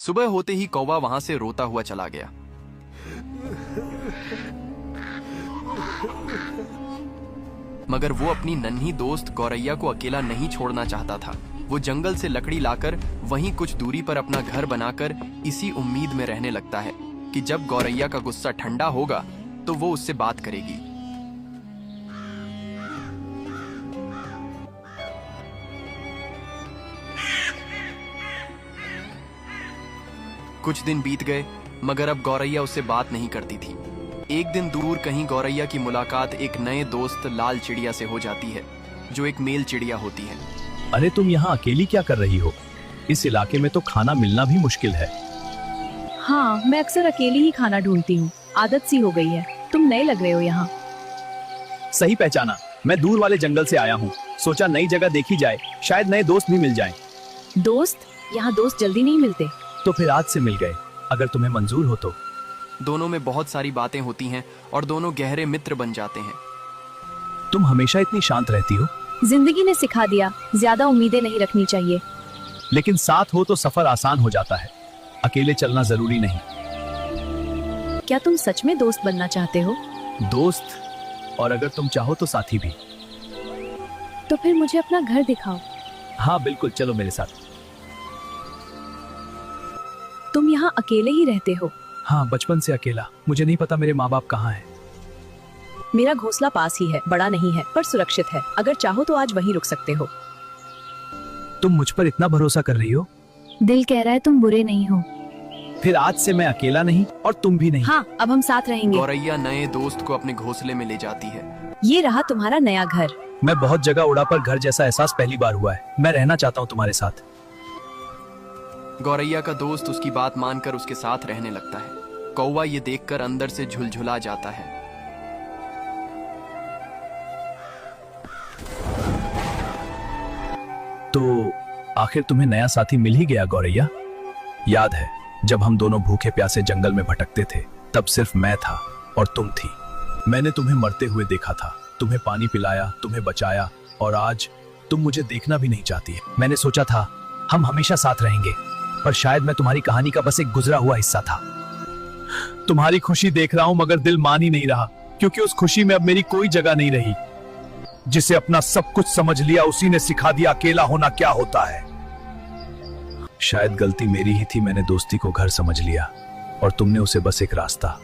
सुबह होते ही कौवा वहां से रोता हुआ चला गया। मगर वो अपनी नन्ही दोस्त गौरैया को अकेला नहीं छोड़ना चाहता था। वो जंगल से लकड़ी लाकर वहीं कुछ दूरी पर अपना घर बनाकर इसी उम्मीद में रहने लगता है कि जब गौरैया का गुस्सा ठंडा होगा तो वो उससे बात करेगी। कुछ दिन बीत गए मगर अब गौरैया उससे बात नहीं करती थी। एक दिन दूर कहीं गौरैया की मुलाकात एक नए दोस्त लाल चिड़िया से हो जाती है, जो एक मेल चिड़िया होती है। अरे तुम यहाँ अकेली क्या कर रही हो? इस इलाके में तो खाना मिलना भी मुश्किल है। हाँ, मैं अक्सर अकेली ही खाना ढूंढती हूँ, आदत सी हो गई है। तुम नए लग रहे हो यहाँ। सही पहचाना, मैं दूर वाले जंगल से आया हूँ। सोचा नई जगह देखी जाए, शायद नए दोस्त भी मिल जाएं। दोस्त? यहाँ दोस्त जल्दी नहीं मिलते। तो फिर आज से मिल गए, अगर तुम्हें मंजूर हो तो। दोनों में बहुत सारी बातें होती हैं और दोनों गहरे मित्र बन जाते हैं। तुम हमेशा इतनी शांत रहती हो। जिंदगी ने सिखा दिया, ज्यादा उम्मीदें नहीं रखनी चाहिए। लेकिन साथ हो तो सफर आसान हो जाता है, अकेले चलना जरूरी नहीं। क्या तुम सच में दोस्त बनना चाहते हो? दोस्त, और अगर तुम चाहो तो साथी भी। तो फिर मुझे अपना घर दिखाओ। हाँ बिल्कुल, चलो मेरे साथ। तुम यहाँ अकेले ही रहते हो? हाँ, बचपन से अकेला। मुझे नहीं पता मेरे माँ बाप कहाँ हैं। मेरा घोंसला पास ही है, बड़ा नहीं है पर सुरक्षित है। अगर चाहो तो आज वहीं रुक सकते हो। तुम मुझ पर इतना भरोसा कर रही हो? दिल कह रहा है तुम बुरे नहीं हो। फिर आज से मैं अकेला नहीं और तुम भी नहीं। हाँ, अब हम साथ रहेंगे। गौरैया नए दोस्त को अपने घोंसले में ले जाती है। ये रहा तुम्हारा नया घर। मैं बहुत जगह उड़ा पर घर जैसा एहसास पहली बार हुआ है। मैं रहना चाहता हूँ तुम्हारे साथ। गौरैया का दोस्त उसकी बात मानकर उसके साथ रहने लगता है। कौवा ये देखकर अंदर से झुलझुला जाता है। तो आखिर तुम्हें नया साथी मिल ही गया गौरैया। याद है जब हम दोनों भूखे प्यासे जंगल में भटकते थे, तब सिर्फ मैं था और तुम थी। मैंने तुम्हें मरते हुए देखा था, तुम्हें पानी पिलाया, तुम्हें बचाया, और आज तुम मुझे देखना भी नहीं चाहती है। मैंने सोचा था हम हमेशा साथ रहेंगे, पर शायद मैं तुम्हारी कहानी का बस एक गुजरा हुआ हिस्सा था। तुम्हारी खुशी देख रहा हूं मगर दिल मान ही नहीं रहा, क्योंकि उस खुशी में अब मेरी कोई जगह नहीं रही। जिसे अपना सब कुछ समझ लिया उसी ने सिखा दिया अकेला होना क्या होता है। शायद गलती मेरी ही थी, मैंने दोस्ती को घर समझ लिया और तुमने उसे बस एक रास्ता।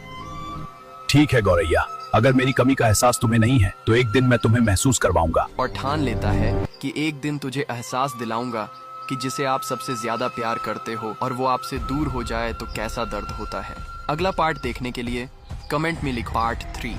ठीक है गौरैया, अगर मेरी कमी का एहसास तुम्हें नहीं है तो एक दिन मैं तुम्हें महसूस करवाऊंगा। और ठान लेता है कि एक दिन तुझे एहसास दिलाऊंगा कि जिसे आप सबसे ज्यादा प्यार करते हो और वो आपसे दूर हो जाए तो कैसा दर्द होता है। अगला पार्ट देखने के लिए कमेंट में लिखो पार्ट 3।